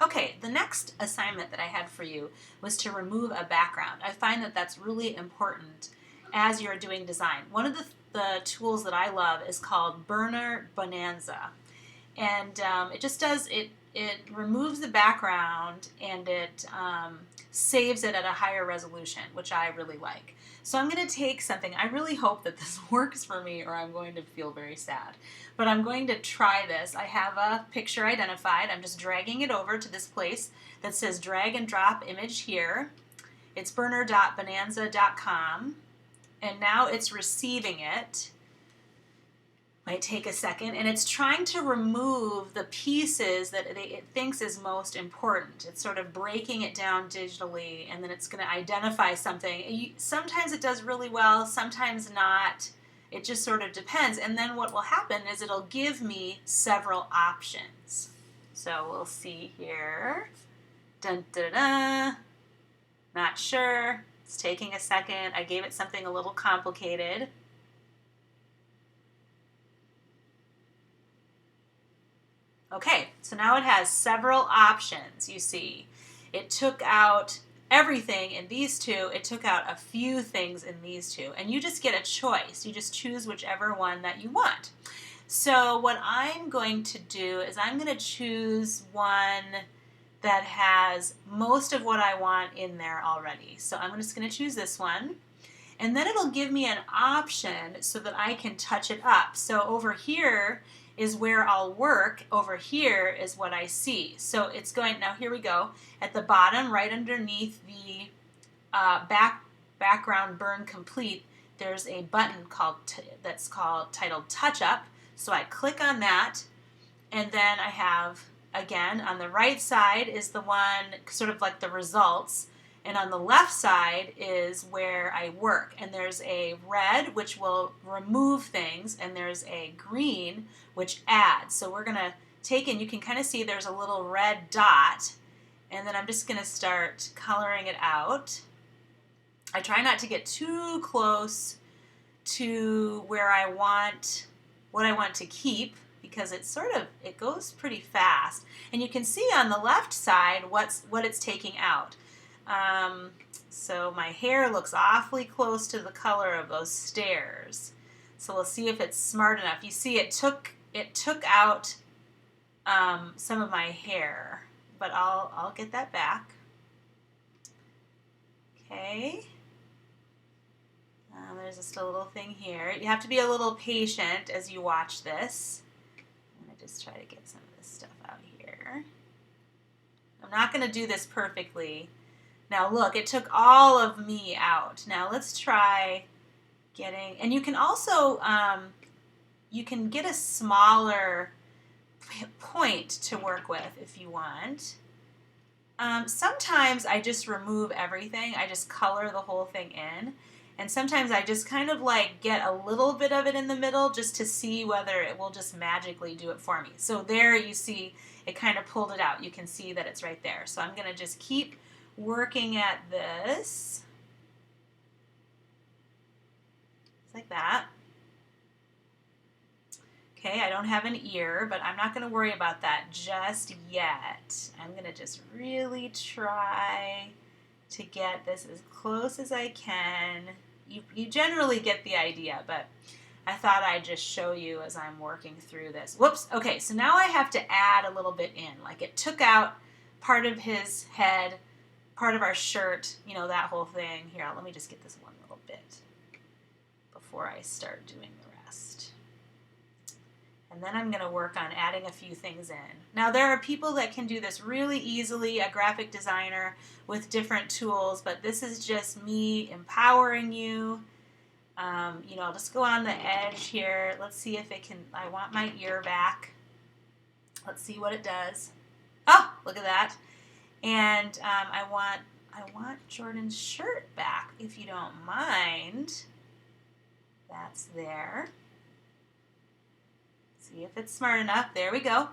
Okay, the next assignment that I had for you was to remove a background. I find that that's really important as you're doing design. One of the tools that I love is called Burner Bonanza. And it just does, it removes the background and it saves it at a higher resolution, which I really like. So I'm going to take something. I really hope that this works for me or I'm going to feel very sad. But I'm going to try this. I have a picture identified. I'm just dragging it over to this place that says drag and drop image here. It's burner.bonanza.com. And now it's receiving it. Might take a second, and it's trying to remove the pieces that it thinks is most important. It's sort of breaking it down digitally, and then it's going to identify something. Sometimes it does really well, sometimes not. It just sort of depends. And then what will happen is it'll give me several options. So we'll see here. Dun, dun, dun. Not sure. It's taking a second. I gave it something a little complicated. Okay, so now it has several options, you see. It took out everything in these two. It took out a few things in these two. And you just get a choice. You just choose whichever one that you want. So what I'm going to do is I'm going to choose one that has most of what I want in there already. So I'm just going to choose this one. And then it'll give me an option so that I can touch it up. So over here is where I'll work. Over here is what I see. So it's going, now here we go. At the bottom, right underneath the background burn complete, there's a button that's called titled Touch Up. So I click on that, and then I have, again, on the right side is the one, sort of like the results, and on the left side is where I work. And there's a red, which will remove things, and there's a green, which adds. So we're going to take, and you can kind of see there's a little red dot, and then I'm just going to start coloring it out. I try not to get too close to where I want, what I want to keep, because it goes pretty fast. And you can see on the left side what it's taking out. So my hair looks awfully close to the color of those stairs. So we'll see if it's smart enough. You see it took out some of my hair, but I'll get that back. Okay. There's just a little thing here. You have to be a little patient as you watch this. I'm going to just try to get some of this stuff out here. I'm not going to do this perfectly. Now look, it took all of me out. Now let's try getting, and you can also, you can get a smaller point to work with if you want. Sometimes I just remove everything. I just color the whole thing in. And sometimes I just kind of like get a little bit of it in the middle just to see whether it will just magically do it for me. So there you see it kind of pulled it out. You can see that it's right there. So I'm going to just keep working at this. Just like that. Okay, I don't have an ear, but I'm not going to worry about that just yet. I'm going to just really try to get this as close as I can. You generally get the idea, but I thought I'd just show you as I'm working through this. Whoops. Okay, so now I have to add a little bit in. Like it took out part of his head, part of our shirt, you know, that whole thing. Here, let me just get this one little bit before I start doing the rest. And then I'm going to work on adding a few things in. Now there are people that can do this really easily, a graphic designer with different tools, but this is just me empowering you. You know, I'll just go on the edge here. Let's see if it can, I want my ear back. Let's see what it does. Oh, look at that. And I want Jordan's shirt back, if you don't mind. That's there. See if it's smart enough. There we go.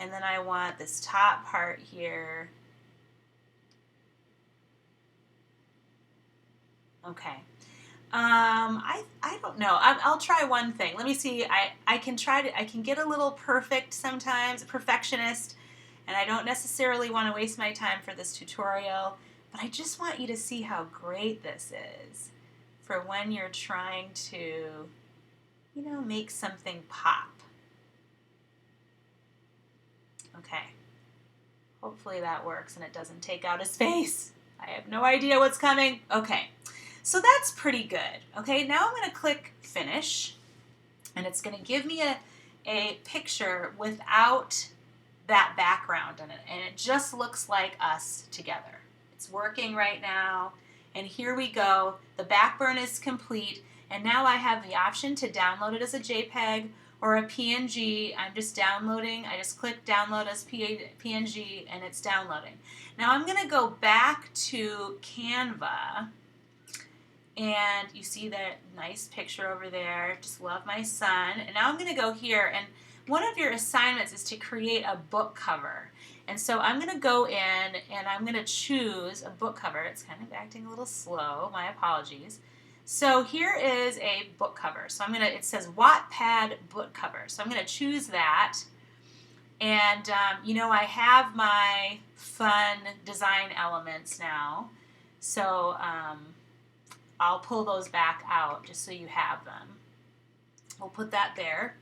And then I want this top part here. Okay. I don't know. I'll try one thing. Let me see. I can get a little perfect sometimes, perfectionist, And I don't necessarily want to waste my time for this tutorial, but I just want you to see how great this is for when you're trying to, you know, make something pop. Okay, hopefully that works and it doesn't take out his face. I have no idea what's coming. Okay, so that's pretty good. Okay, now I'm going to click Finish, and it's going to give me a picture without that background in it, and it just looks like us together. It's working right now, and here we go. The backburn is complete, and now I have the option to download it as a JPEG or a PNG. I'm just downloading. I just click download as PNG, and it's downloading. Now I'm going to go back to Canva, and you see that nice picture over there. Just love my son. And now I'm going to go here, and one of your assignments is to create a book cover. And so I'm going to go in and I'm going to choose a book cover. It's kind of acting a little slow. My apologies. So here is a book cover. So I'm going to, it says Wattpad book cover. So I'm going to choose that. And, you know, I have my fun design elements now. So I'll pull those back out just so you have them. We'll put that there.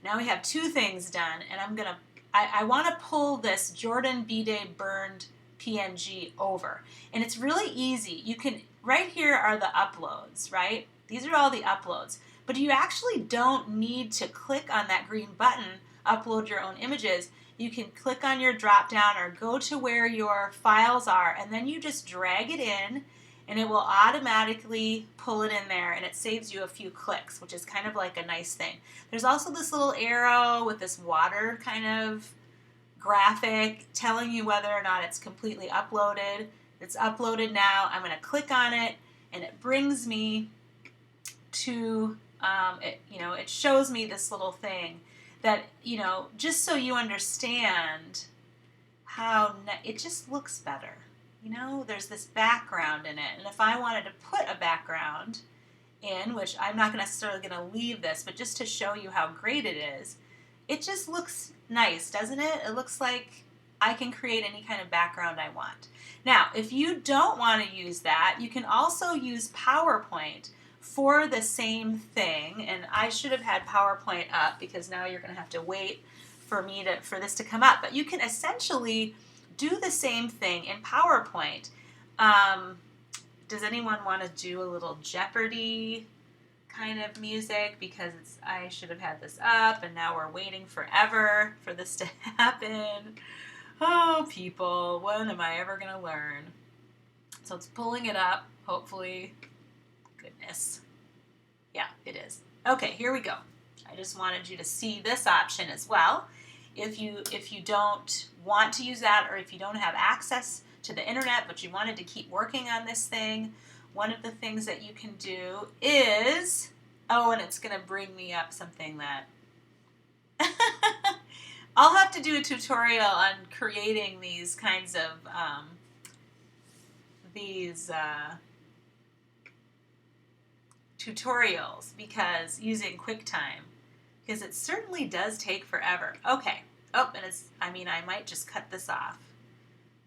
Now we have two things done, and I'm going to, I want to pull this Jordan B-Day burned PNG over. And it's really easy. You can, right here are the uploads, right? These are all the uploads. But you actually don't need to click on that green button, upload your own images. You can click on your drop down or go to where your files are, and then you just drag it in, and it will automatically pull it in there, and it saves you a few clicks, which is kind of like a nice thing. There's also this little arrow with this water kind of graphic telling you whether or not it's completely uploaded. It's uploaded now. I'm going to click on it, and it brings me to, it shows me this little thing that, just so you understand how it just looks better. There's this background in it, and if I wanted to put a background in, which I'm not necessarily going to leave this, but just to show you how great it is, it just looks nice, doesn't it? It looks like I can create any kind of background I want. Now, if you don't want to use that, you can also use PowerPoint for the same thing, and I should have had PowerPoint up because now you're going to have to wait for this to come up, but you can essentially do the same thing in PowerPoint. Does anyone want to do a little Jeopardy kind of music? Because I should have had this up, and now we're waiting forever for this to happen. Oh, people, when am I ever going to learn? So it's pulling it up, hopefully. Goodness. Yeah, it is. Okay, here we go. I just wanted you to see this option as well. If you don't want to use that, or if you don't have access to the internet but you wanted to keep working on this thing, one of the things that you can do is, and it's going to bring me up something that I'll have to do a tutorial on creating these kinds of tutorials, because using QuickTime, because it certainly does take forever. Okay. And I might just cut this off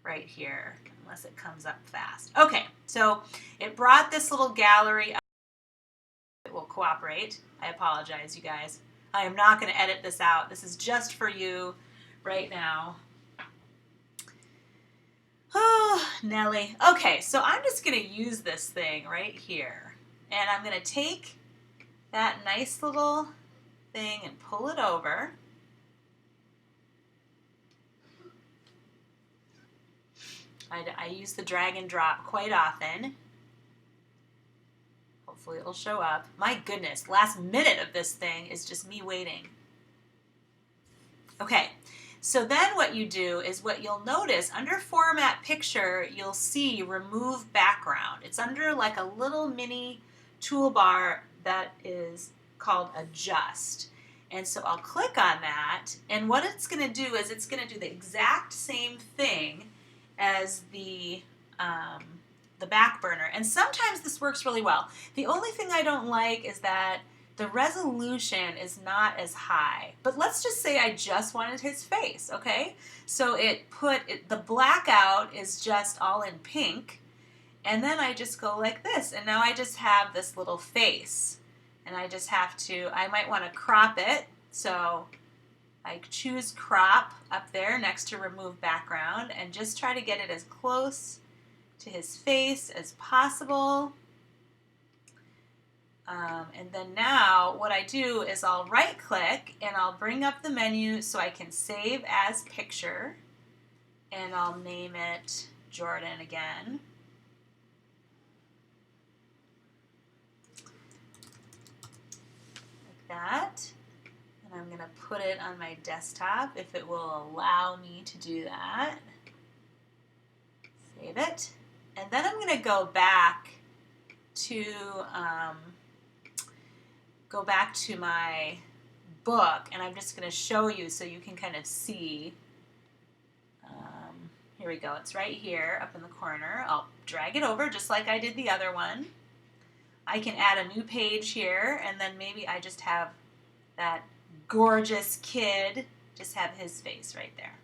right here, unless it comes up fast. Okay, so it brought this little gallery up. It will cooperate. I apologize, you guys. I am not going to edit this out. This is just for you right now. Oh, Nelly. Okay, so I'm just going to use this thing right here. And I'm going to take that nice little thing and pull it over. I use the drag and drop quite often. Hopefully it'll show up. My goodness, last minute of this thing is just me waiting. Okay, so then what you do is, what you'll notice under Format Picture, you'll see Remove Background. It's under like a little mini toolbar that is called Adjust. And so I'll click on that, and what it's going to do is it's going to do the exact same thing as the back burner. And sometimes this works really well. The only thing I don't like is that the resolution is not as high. But let's just say I just wanted his face, okay? So the blackout is just all in pink, and then I just go like this, and now I just have this little face. And I just have to, I might want to crop it, so I choose crop up there next to remove background and just try to get it as close to his face as possible. And then now what I do is I'll right click and I'll bring up the menu so I can save as picture, and I'll name it Jordan again. Like that. And I'm going to put it on my desktop if it will allow me to do that. Save it. And then I'm going to go back to my book, and I'm just going to show you so you can kind of see. Here we go. It's right here up in the corner. I'll drag it over just like I did the other one. I can add a new page here, and then maybe I just have that gorgeous kid, just have his face right there.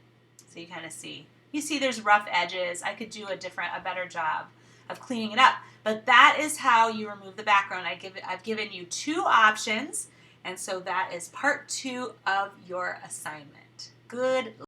So you kind of see. You see there's rough edges. I could do a better job of cleaning it up. But that is how you remove the background. I've given you 2 options, and so that is part 2 of your assignment. Good